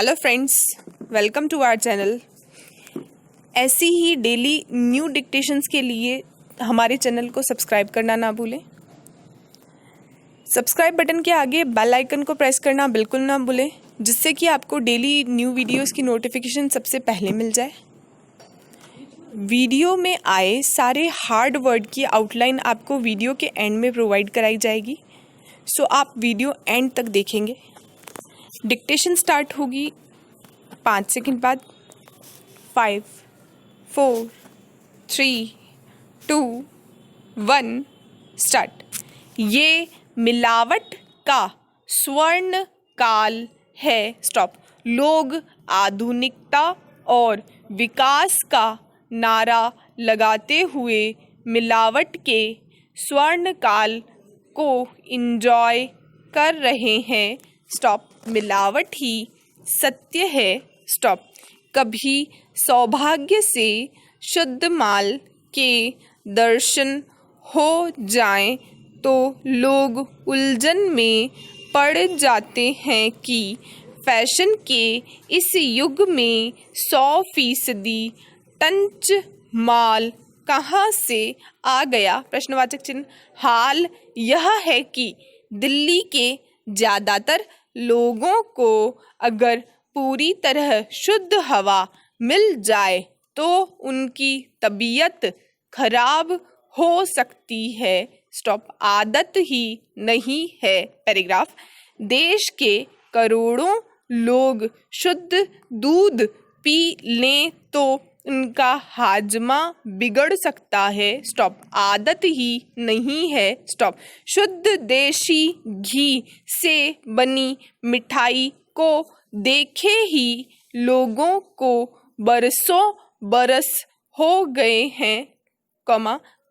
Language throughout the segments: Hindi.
Hello friends, welcome to our channel. ऐसी ही डेली न्यू डिक्टेशंस के लिए हमारे चैनल को सब्सक्राइब करना ना भूलें। सब्सक्राइब बटन के आगे बेल आइकन को प्रेस करना बिल्कुल ना भूलें, जिससे कि आपको डेली न्यू वीडियोस की नोटिफिकेशन सबसे पहले मिल जाए। वीडियो में आए सारे हार्ड वर्ड की आउटलाइन आपको वीडियो के एंड में प्रोवाइड कराई जाएगी, सो आप वीडियो एंड तक देखेंगे। डिक्टेशन स्टार्ट होगी 5 सेकंड बाद। 5, 4, 3, 2, 1 स्टार्ट। ये मिलावट का स्वर्ण काल है। स्टॉप। लोग आधुनिकता और विकास का नारा लगाते हुए मिलावट के स्वर्ण काल को एंजॉय कर रहे हैं। स्टॉप। मिलावट ही सत्य है। स्टॉप। कभी सौभाग्य से शुद्ध माल के दर्शन हो जाएं तो लोग उलझन में पड़ जाते हैं कि फैशन के इस युग में 100% टंच माल कहाँ से आ गया? प्रश्नवाचक चिन्ह। हाल यह है कि दिल्ली के ज़्यादातर लोगों को अगर पूरी तरह शुद्ध हवा मिल जाए तो उनकी तबीयत खराब हो सकती है। स्टॉप। आदत ही नहीं है। पैराग्राफ। देश के करोड़ों लोग शुद्ध दूध पी लें तो उनका हाजमा बिगड़ सकता है। स्टॉप। आदत ही नहीं है। स्टॉप। शुद्ध देशी घी से बनी मिठाई को देखे ही लोगों को बरसों बरस हो गए हैं,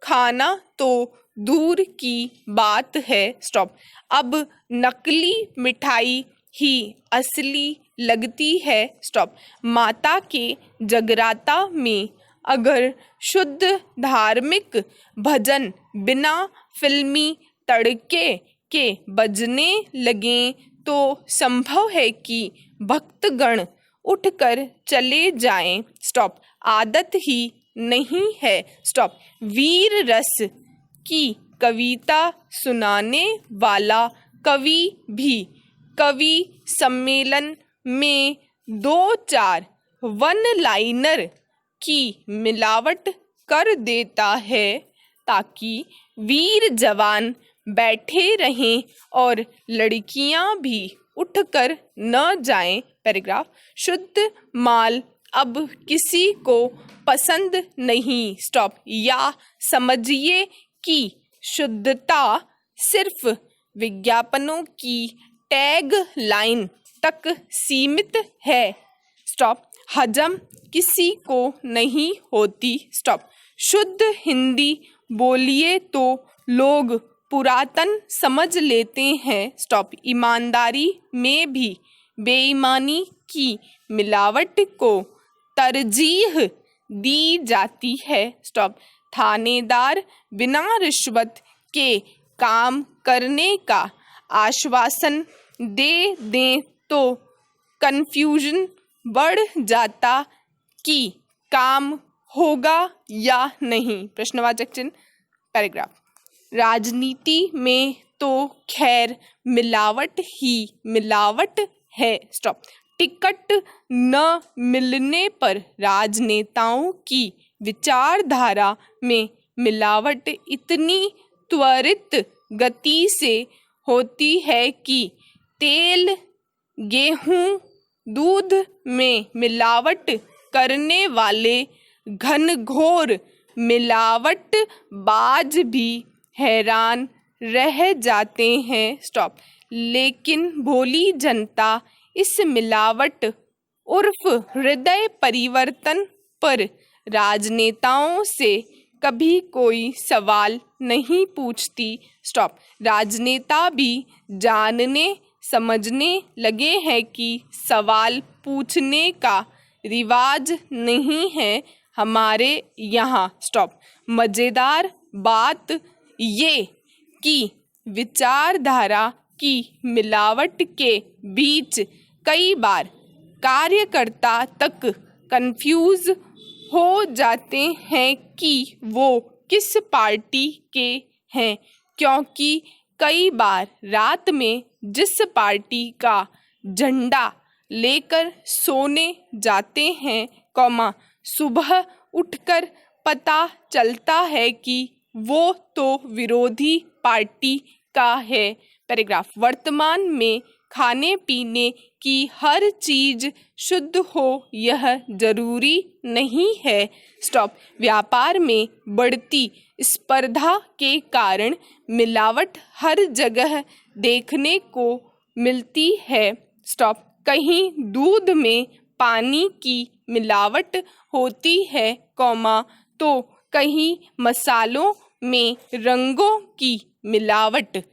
खाना तो दूर की बात है। स्टॉप। अब नकली मिठाई ही असली लगती है। स्टॉप। माता के जगराता में अगर शुद्ध धार्मिक भजन बिना फिल्मी तड़के के बजने लगें तो संभव है कि भक्तगण उठकर चले जाएं। स्टॉप। आदत ही नहीं है। स्टॉप। वीर रस की कविता सुनाने वाला कवि भी कवि सम्मेलन में 2-4 वन लाइनर की मिलावट कर देता है ताकि वीर जवान बैठे रहें और लड़कियां भी उठकर न जाएं। पैराग्राफ। शुद्ध माल अब किसी को पसंद नहीं। स्टॉप। या समझिए कि शुद्धता सिर्फ विज्ञापनों की टैग लाइन तक सीमित है। स्टॉप। हजम किसी को नहीं होती। स्टॉप। शुद्ध हिंदी बोलिए तो लोग पुरातन समझ लेते हैं। स्टॉप। ईमानदारी में भी बेईमानी की मिलावट को तरजीह दी जाती है। स्टॉप। थानेदार बिना रिश्वत के काम करने का आश्वासन दे दें तो कन्फ्यूजन बढ़ जाता कि काम होगा या नहीं। प्रश्नवाचक चिन्ह। पैराग्राफ। राजनीति में तो खैर मिलावट ही मिलावट है। स्टॉप। टिकट न मिलने पर राजनेताओं की विचारधारा में मिलावट इतनी त्वरित गति से होती है कि तेल, गेहूं, दूध में मिलावट करने वाले घनघोर मिलावटबाज भी हैरान रह जाते हैं। स्टॉप। लेकिन भोली जनता इस मिलावट उर्फ हृदय परिवर्तन पर राजनेताओं से कभी कोई सवाल नहीं पूछती। स्टॉप। राजनेता भी जानने समझने लगे हैं कि सवाल पूछने का रिवाज नहीं है हमारे यहाँ। स्टॉप। मज़ेदार बात ये कि विचारधारा की मिलावट के बीच कई बार कार्यकर्ता तक कंफ्यूज हो जाते हैं कि वो किस पार्टी के हैं, क्योंकि कई बार रात में जिस पार्टी का झंडा लेकर सोने जाते हैं, सुबह उठकर पता चलता है कि वो तो विरोधी पार्टी का है। पैराग्राफ। वर्तमान में खाने पीने की हर चीज शुद्ध हो यह जरूरी नहीं है। स्टॉप। व्यापार में बढ़ती स्पर्धा के कारण मिलावट हर जगह देखने को मिलती है। स्टॉप। कहीं दूध में पानी की मिलावट होती है, तो कहीं मसालों में रंगों की मिलावट।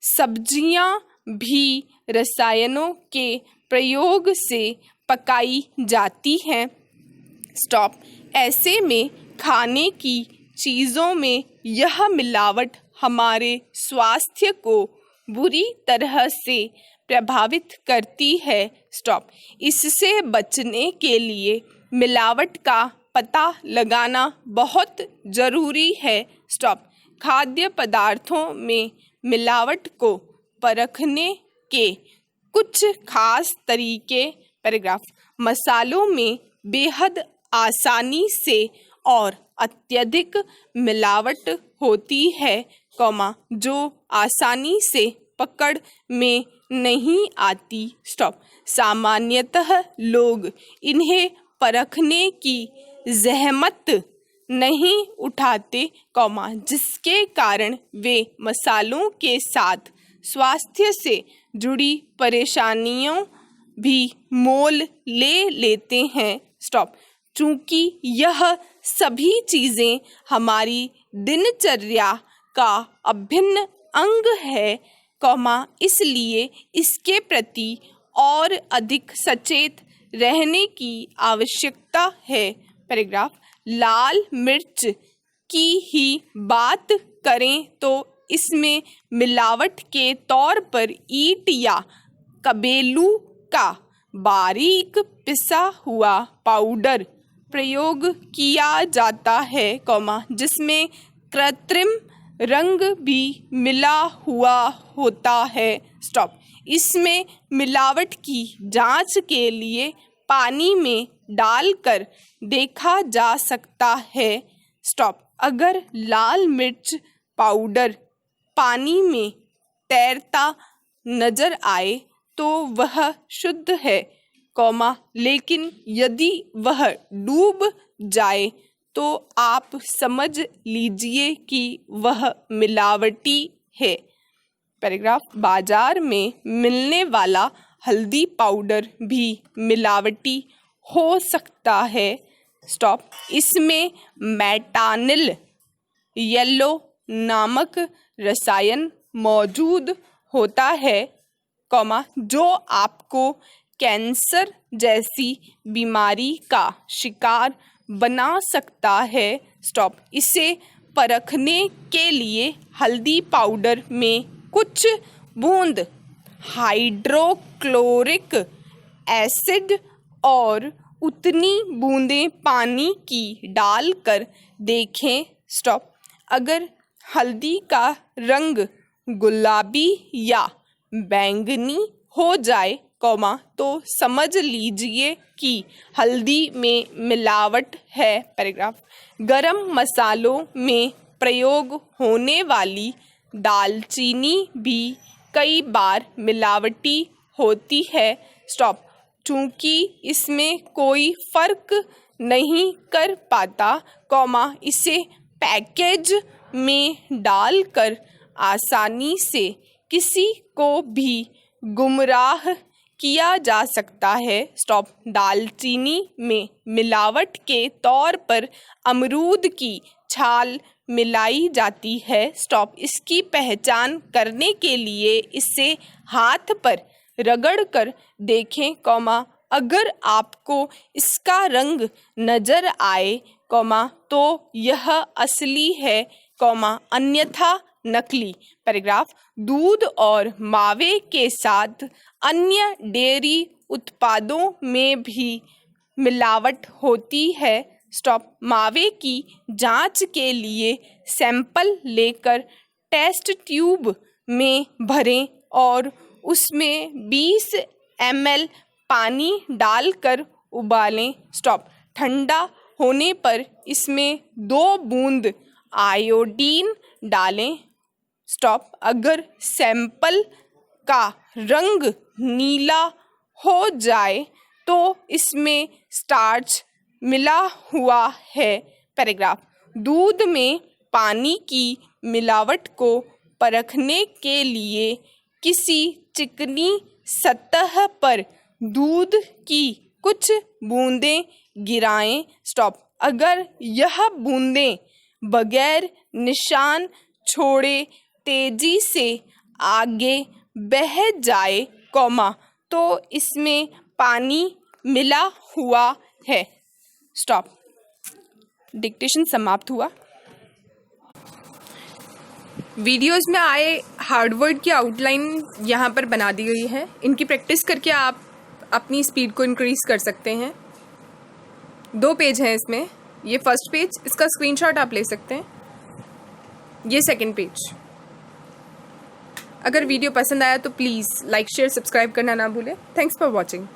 सब्जियां भी रसायनों के प्रयोग से पकाई जाती हैं। स्टॉप। ऐसे में खाने की चीज़ों में यह मिलावट हमारे स्वास्थ्य को बुरी तरह से प्रभावित करती है। स्टॉप। इससे बचने के लिए मिलावट का पता लगाना बहुत ज़रूरी है। स्टॉप। खाद्य पदार्थों में मिलावट को परखने के कुछ खास तरीके। पैराग्राफ। मसालों में बेहद आसानी से और अत्यधिक मिलावट होती है, जो आसानी से पकड़ में नहीं आती। स्टॉप। सामान्यतः लोग इन्हें परखने की ज़हमत नहीं उठाते, जिसके कारण वे मसालों के साथ स्वास्थ्य से जुड़ी परेशानियों भी मोल ले लेते हैं। स्टॉप। चूँकि यह सभी चीज़ें हमारी दिनचर्या का अभिन्न अंग है, इसलिए इसके प्रति और अधिक सचेत रहने की आवश्यकता है। पैराग्राफ। लाल मिर्च की ही बात करें तो इसमें मिलावट के तौर पर ईंट या कबेलू का बारीक पिसा हुआ पाउडर प्रयोग किया जाता है, जिसमें कृत्रिम रंग भी मिला हुआ होता है। स्टॉप। इसमें मिलावट की जांच के लिए पानी में डालकर देखा जा सकता है। स्टॉप। अगर लाल मिर्च पाउडर पानी में तैरता नजर आए तो वह शुद्ध है, लेकिन यदि वह डूब जाए तो आप समझ लीजिए कि वह मिलावटी है। पैराग्राफ। बाजार में मिलने वाला हल्दी पाउडर भी मिलावटी हो सकता है। स्टॉप। इसमें मेटानिल येलो नामक रसायन मौजूद होता है, जो आपको कैंसर जैसी बीमारी का शिकार बना सकता है। स्टॉप। इसे परखने के लिए हल्दी पाउडर में कुछ बूंद हाइड्रोक्लोरिक एसिड और उतनी बूंदें पानी की डालकर देखें। स्टॉप। अगर हल्दी का रंग गुलाबी या बैंगनी हो जाए, तो समझ लीजिए कि हल्दी में मिलावट है। पैराग्राफ। गरम मसालों में प्रयोग होने वाली दालचीनी भी कई बार मिलावटी होती है। स्टॉप। चूँकि इसमें कोई फर्क नहीं कर पाता, इसे पैकेज में डालकर आसानी से किसी को भी गुमराह किया जा सकता है। स्टॉप। दालचीनी में मिलावट के तौर पर अमरूद की छाल मिलाई जाती है। स्टॉप। इसकी पहचान करने के लिए इसे हाथ पर रगड़ कर देखें, अगर आपको इसका रंग नजर आए, तो यह असली है, अन्यथा नकली। पैराग्राफ, दूध और मावे के साथ अन्य डेयरी उत्पादों में भी मिलावट होती है। स्टॉप। मावे की जांच के लिए सैंपल लेकर टेस्ट ट्यूब में भरें और उसमें 20 ml पानी डालकर उबालें। स्टॉप। ठंडा होने पर इसमें 2 बूंद आयोडीन डालें। स्टॉप। अगर सैंपल का रंग नीला हो जाए तो इसमें स्टार्च मिला हुआ है। पैराग्राफ, दूध में पानी की मिलावट को परखने के लिए किसी चिकनी सतह पर दूध की कुछ बूंदें गिराएं। स्टॉप। अगर यह बूंदें बगैर निशान छोड़े तेजी से आगे बह जाए, तो इसमें पानी मिला हुआ है। स्टॉप। डिक्टेशन समाप्त हुआ। वीडियोस में आए हार्ड वर्ड की आउटलाइन यहाँ पर बना दी गई है। इनकी प्रैक्टिस करके आप अपनी स्पीड को इंक्रीज़ कर सकते हैं। 2 पेज हैं इसमें। ये फर्स्ट पेज, इसका स्क्रीनशॉट आप ले सकते हैं। ये सेकंड पेज। अगर वीडियो पसंद आया तो प्लीज़ लाइक शेयर सब्सक्राइब करना ना भूलें। Thanks for watching.